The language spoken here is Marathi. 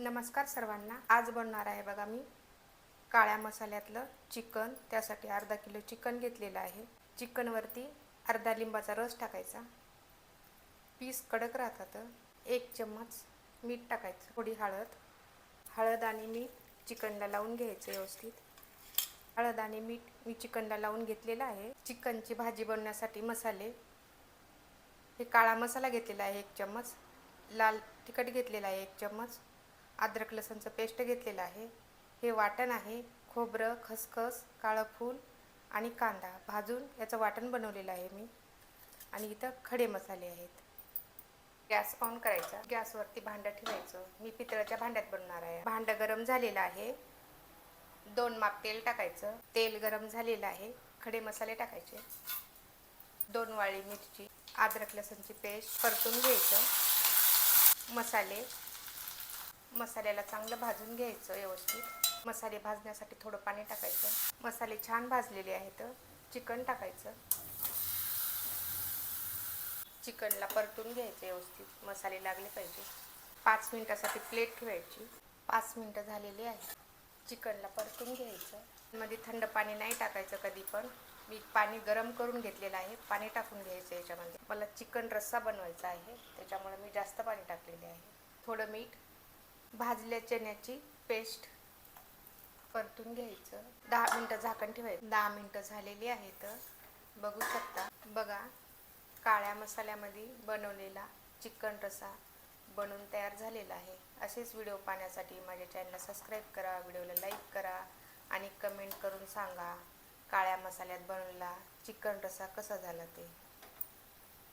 नमस्कार सर्वांना। आज बनवणार आहे बघा मी काळ्या मसाल्यातलं चिकन। त्यासाठी अर्धा किलो चिकन घेतलेलं आहे। चिकनवरती अर्धा लिंबाचा रस टाकायचा, पीस कडक राहतात। 1 चम्मच मीठ टाकायचं, थोडी हळद आणि मीठ चिकनला लावून घ्यायचं व्यवस्थित। हळद आणि मीठ मी चिकनला लावून घेतलेलं आहे। चिकनची भाजी बनवण्यासाठी मसाले, हे काळा मसाला घेतलेला आहे 1 चम्मच, लाल तिखट घेतलेला आहे 1 चम्मच, अद्रक लसूणचं पेस्ट घेतलेलं आहे। हे वाटण आहे, खोबरं, खसखस, काळं फूल आणि कांदा भाजून याचं वाटण बनवलेलं आहे मी। आणि इथं खडे मसाले आहेत। गॅस ऑन करायचा, गॅसवरती भांडं ठेवायचं। मी पितळाच्या भांड्यात बनवणार आहे। भांडं गरम झालेलं आहे, 2 माप तेल टाकायचं। तेल गरम झालेलं आहे, खडे मसाले टाकायचे, 2 वाळी मिरची, अद्रक लसूणची पेस्ट परतून घ्यायचं। मसाल्याला चांगलं भाजून घ्यायचं व्यवस्थित। मसाले भाजण्यासाठी थोडं पाणी टाकायचं। मसाले छान भाजलेले आहेत, चिकन टाकायचं। चिकनला परतून घ्यायचं व्यवस्थित, मसाले लागले पाहिजे। 5 मिनिटासाठी प्लेट ठेवायची। 5 मिनिटं झालेली आहे। चिकनला परतून घ्यायचं। मध्ये थंड पाणी नाही टाकायचं कधी पण। मी पाणी गरम करून घेतलेलं आहे, पाणी टाकून घ्यायचं याच्यामध्ये। मला चिकन रस्सा बनवायचा आहे, त्याच्यामुळे मी जास्त पाणी टाकलेले आहे। थोडं मीठ, भाजल्या चण्याची पेस्ट परतून घ्यायचं। 10 मिनिटं झाकण ठेवायचं। 10 मिनिटं झालेली आहेत, बघू शकता। बघा, काळ्या मसाल्यामध्ये बनवलेला चिकन रस्सा बनवून तयार झालेला आहे। असेच व्हिडिओ पाहण्यासाठी माझ्या चॅनलला सबस्क्राईब करा, व्हिडिओला लाईक करा आणि कमेंट करून सांगा काळ्या मसाल्यात बनवलेला चिकन रस्सा कसा झाला ते।